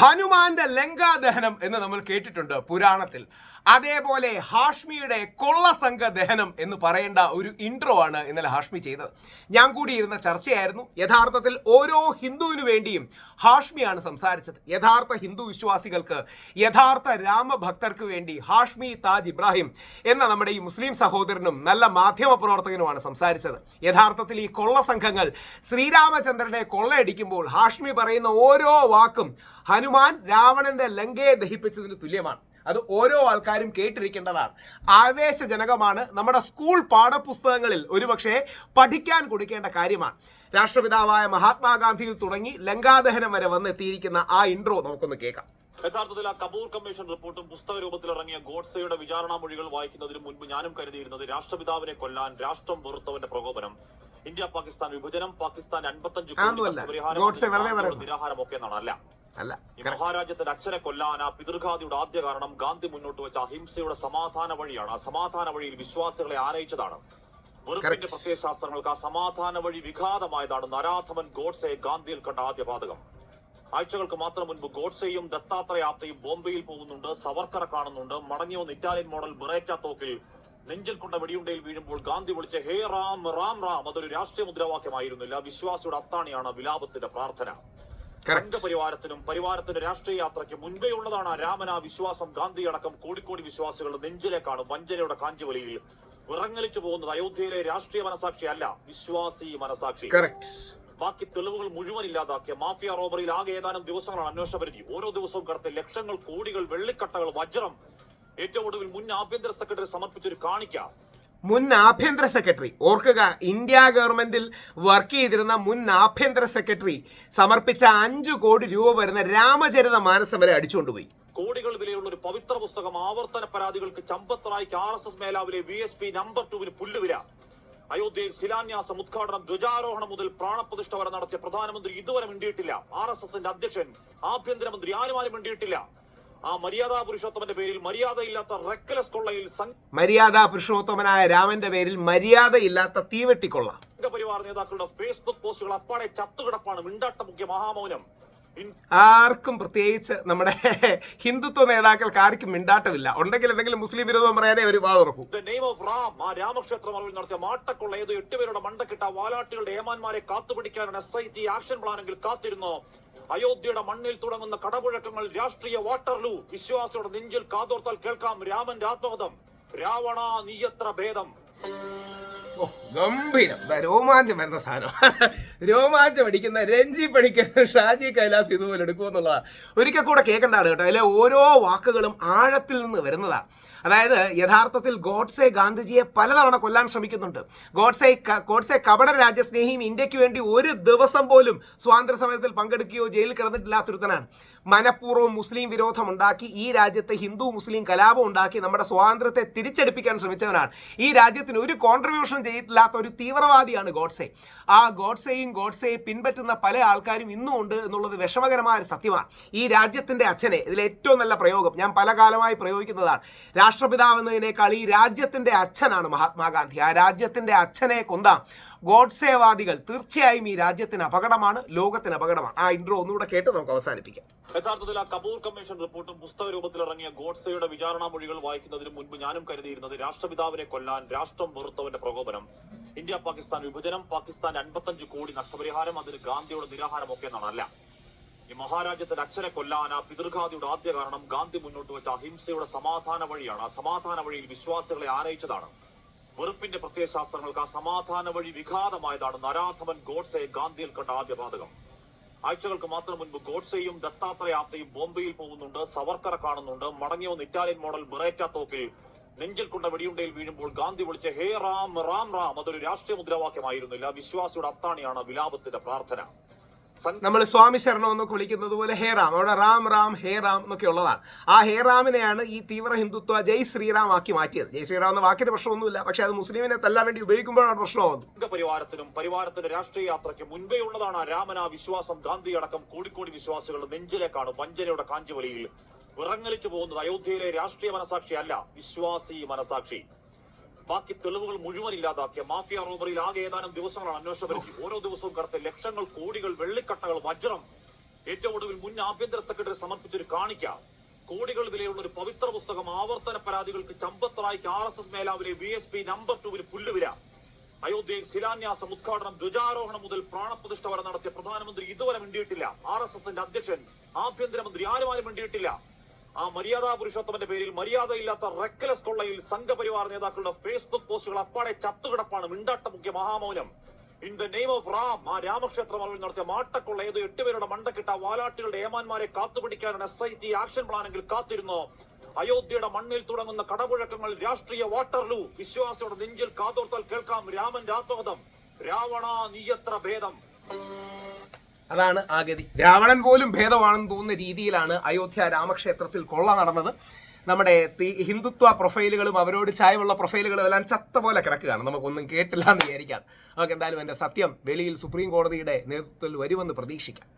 ഹനുമാന്റെ ലങ്കാദഹനം എന്ന് നമ്മൾ കേട്ടിട്ടുണ്ട് പുരാണത്തിൽ. അതേപോലെ ഹാഷ്മിയുടെ കൊള്ളസംഘ ദഹനം എന്ന് പറയേണ്ട ഒരു ഇൻട്രോ ആണ് ഇന്നലെ ഹാഷ്മി ചെയ്തത്. ഞാൻ കൂടി ഇരുന്ന ചർച്ചയായിരുന്നു. യഥാർത്ഥത്തിൽ ഓരോ ഹിന്ദുവിനു വേണ്ടിയും ഹാഷ്മിയാണ് സംസാരിച്ചത്. യഥാർത്ഥ ഹിന്ദു വിശ്വാസികൾക്ക്, യഥാർത്ഥ രാമഭക്തർക്ക് വേണ്ടി ഹാഷ്മി താജ് ഇബ്രാഹിം എന്ന നമ്മുടെ ഈ മുസ്ലിം സഹോദരനും നല്ല മാധ്യമ പ്രവർത്തകനുമാണ് സംസാരിച്ചത്. യഥാർത്ഥത്തിൽ ഈ കൊള്ളസംഘങ്ങൾ ശ്രീരാമചന്ദ്രനെ കൊള്ളയടിക്കുമ്പോൾ ഹാഷ്മി പറയുന്ന ഓരോ വാക്കും ഹനുമാൻ രാവണന്റെ ലങ്കയെ ദഹിപ്പിച്ചതിന് തുല്യമാണ്. അത് ഓരോ ആൾക്കാരും കേട്ടിരിക്കേണ്ടതാണ്. ആവേശജനകമാണ്. നമ്മുടെ സ്കൂൾ പാഠപുസ്തകങ്ങളിൽ ഒരുപക്ഷെ പഠിക്കാൻ കൊടുക്കേണ്ട കാര്യമാണ്. രാഷ്ട്രപിതാവായ മഹാത്മാഗാന്ധിയിൽ തുടങ്ങി ലങ്കാദഹനം വരെ വന്നെത്തിയിരിക്കുന്ന ആ ഇൻട്രോ നമുക്കൊന്ന് കേൾക്കാം. യഥാർത്ഥത്തിൽ ആ കപൂർ കമ്മീഷൻ റിപ്പോർട്ടും പുസ്തക രൂപത്തിൽ ഇറങ്ങിയ ഗോഡ്സെയുടെ വിചാരണാ മൊഴികൾ വായിക്കുന്നതിന് മുൻപ് ഞാനും കരുതിയിരുന്നത് രാഷ്ട്രപിതാവിനെ കൊല്ലാൻ രാഷ്ട്രം വെറുത്തവന്റെ പ്രകോപനം, ഇന്ത്യ പാകിസ്ഥാൻ വിഭജനം, പാകിസ്ഥാൻ 55 നിരാഹാരം ഒക്കെ എന്നാണ്. ഈ മഹാരാജ്യത്തിന്റെ അച്ഛനെ കൊല്ലാൻ ആ പിതൃഘാതിയുടെ ആദ്യ കാരണം ഗാന്ധി മുന്നോട്ട് വെച്ച അഹിംസയുടെ സമാധാന വഴിയാണ്. ആ സമാധാന വഴിയിൽ വിശ്വാസികളെ ആനയിച്ചതാണ്. വെറുപ്പിന്റെ പ്രത്യയശാസ്ത്രങ്ങൾക്ക് ആ സമാധാന വഴി വിഘാതമായതാണ് നരാധമൻ ഗോഡ്സെയെ ഗാന്ധിയിൽ കണ്ട ആദ്യ പാതകം. ആഴ്ചകൾക്ക് മാത്രം മുൻപ് ഗോഡ്സെയും ദത്താത്രേയ ആപ്തയും ബോംബെയിൽ പോകുന്നുണ്ട്, സവർക്കറെ കാണുന്നുണ്ട്. മടങ്ങി വന്ന് ഇറ്റാലിയൻ മോഡൽ ബെറേറ്റ തോക്കിൽ നെഞ്ചിൽ കൊണ്ട വെടിയുണ്ടയിൽ വീഴുമ്പോൾ ഗാന്ധി വിളിച്ച ഹേ റാം റാം റാം അതൊരു രാഷ്ട്രീയ മുദ്രാവാക്യമായിരുന്നില്ല, വിശ്വാസിയുടെ അത്താണിയാണ് വിലാപത്തിന്റെ പ്രാർത്ഥന. സംഘപരിവാരത്തിനും പരിവാരത്തിന്റെ രാഷ്ട്രീയ യാത്രയ്ക്ക് മുൻപേ ഉള്ളതാണ് രാമന വിശ്വാസം. ഗാന്ധി അടക്കം കോടിക്കോടി വിശ്വാസികളുടെ നെഞ്ചിലേക്കാണ് വഞ്ചനയുടെ കാഞ്ചിവലിയിൽ വിറങ്ങലിച്ചു പോകുന്നത്. അയോധ്യയിലെ രാഷ്ട്രീയ മനസാക്ഷി അല്ല, വിശ്വാസി മനസാക്ഷി. ബാക്കി തെളിവുകൾ മുഴുവൻ ഇല്ലാതാക്കിയ മാഫിയ റോബറിയിൽ ആകെ ഏതാനും ദിവസങ്ങളാണ് അന്വേഷണ പരിധി. ഓരോ ദിവസവും കടത്തി ലക്ഷങ്ങൾ, കോടികൾ, വെള്ളിക്കട്ടകൾ, വജ്രം. ഏറ്റവും ഒടുവിൽ മുൻ ആഭ്യന്തര സെക്രട്ടറി സമർപ്പിച്ചൊരു കാണിക്ക. മുൻ ആഭ്യന്തര സെക്രട്ടറി, ഓർക്കുക, ഇന്ത്യ ഗവൺമെന്റിൽ വർക്ക് ചെയ്തിരുന്ന മുൻ ആഭ്യന്തര സെക്രട്ടറി സമർപ്പിച്ച 5 കോടി രൂപ വരുന്ന രാമചരിത മാനസം വരെ അടിച്ചുകൊണ്ടുപോയി. കോടികൾ വിലയുള്ള ഒരു പവിത്ര പുസ്തകം, ആവർത്തന പരാതികൾക്ക് ചമ്പത്തറായിക്ക് RSS മേലാവിലെ VSP നമ്പർ 2 പുല്ലുവില. അയോധ്യയിൽ ശിലാന്യാസം, ഉദ്ഘാടനം, ധ്വജാരോഹണം മുതൽ പ്രാണപ്രതിഷ്ഠ വരെ നടത്തിയ പ്രധാനമന്ത്രി ഇതുവരെ മിണ്ടിയിട്ടില്ല. RSSന്റെ അധ്യക്ഷൻ, ആഭ്യന്തരമന്ത്രി ആരും മിണ്ടിയിട്ടില്ല. ആ മര്യാദാ പുരുഷോത്തമന്റെ പേരിൽ മര്യാദയില്ലാത്ത റെക്കലസ് കൊള്ളയിൽ മര്യാദാ പുരുഷോത്തമനായ രാമന്റെ പേരിൽ മര്യാദയില്ലാത്ത തീവെട്ടിക്കൊള്ള. സംഘപരിവാർ നേതാക്കളുടെ ഫേസ്ബുക്ക് പോസ്റ്റുകൾ അപ്പാടെ ചത്തുകിടപ്പാണ്. മിണ്ടാട്ട മുഖ്യ മഹാമൗനം. ആർക്കും, പ്രത്യേകിച്ച് നമ്മുടെ ഹിന്ദുത്വ നേതാക്കൾക്ക് ആർക്കും മിണ്ടാട്ടമില്ല. ഉണ്ടെങ്കിൽ എന്തെങ്കിലും മുസ്ലിം വിരോധം പറയാനേ ഒരു വാതുറക്കും. ആ രാമക്ഷേത്ര മറവിൽ നടത്തിയ മാട്ടക്കൊള്ള ഏത് 8 പേരുടെ മണ്ടക്കിട്ട വാലാട്ടികളുടെ ഏമാന്മാരെ കാത്തുപിടിക്കാനാണ് SIT ആക്ഷൻ പ്ലാനെങ്കിൽ കാത്തിരുന്നു. അയോധ്യയുടെ മണ്ണിൽ തുടങ്ങുന്ന കടപുഴക്കങ്ങൾ രാഷ്ട്രീയ വാട്ടർലൂ. വിശ്വാസിയുടെ നെഞ്ചിൽ കാതോർത്താൽ കേൾക്കാം രാമന്റെ ആത്മകഥം. രാവണ നീയത്ര ഭേദം. ഗംഭീരം. രോമാഞ്ചം വരുന്ന സാധനം. രോമാഞ്ചം അടിക്കുന്ന രഞ്ജി പണിക്കർ, ഷാജി കൈലാസ് ഇതുപോലെ എടുക്കുമെന്നുള്ളതാണ്. ഒരിക്കൽ കൂടെ കേൾക്കേണ്ടതാണ് കേട്ടോ. അതിലെ ഓരോ വാക്കുകളും ആഴത്തിൽ നിന്ന് വരുന്നതാണ്. അതായത് യഥാർത്ഥത്തിൽ ഗോഡ്സെ ഗാന്ധിജിയെ പലതവണ കൊല്ലാൻ ശ്രമിക്കുന്നുണ്ട്. ഗോഡ്സെ കപട രാജ്യസ്നേഹിയും ഇന്ത്യക്ക് വേണ്ടി ഒരു ദിവസം പോലും സ്വാതന്ത്ര്യ സമരത്തിൽ പങ്കെടുക്കുകയോ ജയിലിൽ കിടന്നിട്ടില്ലാത്തൊരുത്തനാണ്. മനഃപൂർവ്വം മുസ്ലിം വിരോധം ഉണ്ടാക്കി ഈ രാജ്യത്തെ ഹിന്ദു മുസ്ലിം കലാപം ഉണ്ടാക്കി നമ്മുടെ സ്വാതന്ത്ര്യത്തെ തിരിച്ചെടുപ്പിക്കാൻ ശ്രമിച്ചവനാണ്. ഈ രാജ്യത്തിന് ഒരു കോൺട്രിബ്യൂഷൻ ചെയ്തിട്ടില്ലാത്ത ഒരു തീവ്രവാദിയാണ് ഗോഡ്സെ. ആ ഗോഡ്സെയെ പിൻപറ്റുന്ന പല ആൾക്കാരും ഇന്നും ഉണ്ട് എന്നുള്ളത് വിഷമകരമായ ഒരു സത്യമാണ്. ഈ രാജ്യത്തിന്റെ അച്ഛനെ, ഇതിൽ ഏറ്റവും നല്ല പ്രയോഗം ഞാൻ പല കാലമായി പ്രയോഗിക്കുന്നതാണ്. രാഷ്ട്രപിതാവ് എന്നതിനേക്കാൾ ഈ രാജ്യത്തിന്റെ അച്ഛനാണ് മഹാത്മാഗാന്ധി. ആ രാജ്യത്തിന്റെ അച്ഛനെ കൊന്ന ഗോഡ്സേവാദികൾ തീർച്ചയായും ഈ രാജ്യത്തിന് അപകടമാണ്, ലോകത്തിന് അപകടമാണ്. ആ ഇൻട്രോ ഒന്നുകൂടെ കേട്ട് നമുക്ക് അവസാനിപ്പിക്കാം. യഥാർത്ഥത്തിൽ ആ കപൂർ കമ്മീഷൻ റിപ്പോർട്ടും പുസ്തക രൂപത്തിൽ ഇറങ്ങിയ ഗോഡ്സെയുടെ വിചാരണാ മൊഴികൾ വായിക്കുന്നതിന് മുൻപ് ഞാനും കരുതിയിരുന്നത് രാഷ്ട്രപിതാവിനെ കൊല്ലാൻ രാഷ്ട്രം വെറുത്തവന്റെ പ്രകോപനം, ഇന്ത്യ പാകിസ്ഥാൻ വിഭജനം, പാകിസ്ഥാൻ 55 കോടി നഷ്ടപരിഹാരം, അതിന് ഗാന്ധിയുടെ നിരാഹാരം ഒക്കെ എന്നാണ്. ഈ മഹാരാജ്യത്തിന്റെ അച്ഛനെ കൊല്ലാൻ ആ പിതൃഘാതിയുടെ ആദ്യ കാരണം ഗാന്ധി മുന്നോട്ട് വെച്ച അഹിംസയുടെ സമാധാന വഴിയാണ്. ആ സമാധാന വഴിയിൽ വിശ്വാസികളെ ആനയിച്ചതാണ്. വെറുപ്പിന്റെ പ്രത്യയശാസ്ത്രങ്ങൾക്ക് ആ സമാധാന വഴി വിഘാതമായതാണ് നരാധമൻ ഗോഡ്സെയെ ഗാന്ധിയിൽ കണ്ട ആദ്യ പാതകം. ആഴ്ചകൾക്ക് മാത്രം മുൻപ് ഗോഡ്സെയും ദത്താത്രേയ ആപ്തയും ബോംബെയിൽ പോകുന്നുണ്ട്, സവർക്കറെ കാണുന്നുണ്ട്. മടങ്ങി വന്ന് ഇറ്റാലിയൻ മോഡൽ ബെറേറ്റ തോക്കിൽ നെഞ്ചിൽ കൊണ്ട വെടിയുണ്ടയിൽ വീഴുമ്പോൾ ഗാന്ധി വിളിച്ച ഹേ റാം റാം റാം അതൊരു രാഷ്ട്രീയ മുദ്രാവാക്യമായിരുന്നില്ല, വിശ്വാസിയുടെ അത്താണിയാണ് വിലാപത്തിന്റെ പ്രാർത്ഥന. നമ്മൾ സ്വാമി ശരണം എന്നൊക്കെ വിളിക്കുന്നത് പോലെ ഹേ റാം, അവിടെ റാം റാം ഹേ റാം എന്നൊക്കെ ഉള്ളതാണ്. ആ ഹേ റാമിനെയാണ് ഈ തീവ്ര ഹിന്ദുത്വ ജയ് ശ്രീറാം ആക്കി മാറ്റിയത്. ജയ് ശ്രീറാം എന്ന വാക്കിന് പ്രശ്നമൊന്നുമില്ല, പക്ഷെ അത് മുസ്ലിമിനെ തല്ലാൻ വേണ്ടി ഉപയോഗിക്കുമ്പോഴാണ് പ്രശ്നമാകുന്നത്. സംഘപരിവാരത്തിനും പരിവാരത്തിന്റെ രാഷ്ട്രീയ യാത്രയ്ക്ക് മുൻപേ ഉള്ളതാണ് രാമന വിശ്വാസം. ഗാന്ധി അടക്കം കോടിക്കോടി വിശ്വാസികളുടെ നെഞ്ചിലേക്കാണ് വഞ്ചനയുടെ കാഞ്ചിവലിയിൽ വിറങ്ങലിച്ചു പോകുന്നത്. അയോധ്യയിലെ രാഷ്ട്രീയ മനസാക്ഷി അല്ല, വിശ്വാസി മനസാക്ഷി. ബാക്കി തെളിവുകൾ മുഴുവൻ ഇല്ലാതാക്കിയ മാഫിയ റോബറിയിൽ ആകെ ഏതാനും ദിവസങ്ങളാണ് അന്വേഷണ പരിധി. ഓരോ ദിവസവും കടത്തി ലക്ഷങ്ങൾ, കോടികൾ, വെള്ളിക്കട്ടകൾ, വജ്രം. ഏറ്റവും ഒടുവിൽ മുൻ ആഭ്യന്തര സെക്രട്ടറി സമർപ്പിച്ചൊരു കാണിക്ക കോടികൾ വിലയുള്ള ഒരു പവിത്ര പുസ്തകം ആവർത്തന പരാതികൾക്ക് ചമ്പത്തറായിക്ക് RSS മേലാവിലെ VHP നമ്പർ 2 പുല്ലുവില. അയോധ്യയിൽ ശിലാന്യാസം, ഉദ്ഘാടനം, ധ്വജാരോഹണം മുതൽ പ്രാണപ്രതിഷ്ഠ വരെ നടത്തിയ പ്രധാനമന്ത്രി ഇതുവരെ മിണ്ടിയിട്ടില്ല. RSSന്റെ അധ്യക്ഷൻ, ആഭ്യന്തരമന്ത്രി ആരും മിണ്ടിയിട്ടില്ല. ആ മര്യാദാ പുരുഷോത്തമന്റെ പേരിൽ മര്യാദയില്ലാത്ത റെക്കലസ് കൊള്ളയിൽ സംഘപരിവാർ നേതാക്കളുടെ ഫേസ്ബുക്ക് പോസ്റ്റുകൾ അപ്പാടെ ചത്തുകിടപ്പാണ്. മിണ്ടാട്ട മുഖ്യ മഹാമൗനം. In the name of Ram, ആ രാമക്ഷേത്ര മറവിൽ നടത്തിയ മാട്ടക്കൊള്ള ഏതോ 8 പേരുടെ മണ്ടക്കിട്ട വാലാട്ടികളുടെ ഏമാന്മാരെ കാത്തുപിടിക്കാനാണ് SIT ആക്ഷൻ പ്ലാനെങ്കിൽ കാത്തിരുന്നോ? അയോധ്യയുടെ മണ്ണിൽ തുടങ്ങുന്ന കടപുഴക്കങ്ങൾ രാഷ്ട്രീയ വാട്ടർലൂ. വിശ്വാസിയുടെ നെഞ്ചിൽ കാതോർത്താൽ കേൾക്കാം രാമന്റെ ആത്മകഥം. രാവണ നീയത്ര ഭേദം. അതാണ് ആ ഗതി. രാവണൻ പോലും ഭേദമാണെന്ന് തോന്നുന്ന രീതിയിലാണ് അയോധ്യ രാമക്ഷേത്രത്തിൽ കൊള്ള നടന്നത്. നമ്മുടെ ഹിന്ദുത്വ പ്രൊഫൈലുകളും അവരോട് ചായവുള്ള പ്രൊഫൈലുകളും എല്ലാം ചത്ത പോലെ കിടക്കുകയാണ്. നമുക്കൊന്നും കേട്ടില്ല എന്ന് വിചാരിക്കാം. നമുക്ക് എന്തായാലും എൻ്റെ സത്യം വെളിയിൽ സുപ്രീം കോടതിയുടെ നേതൃത്വത്തിൽ വരുമെന്ന് പ്രതീക്ഷിക്കാം.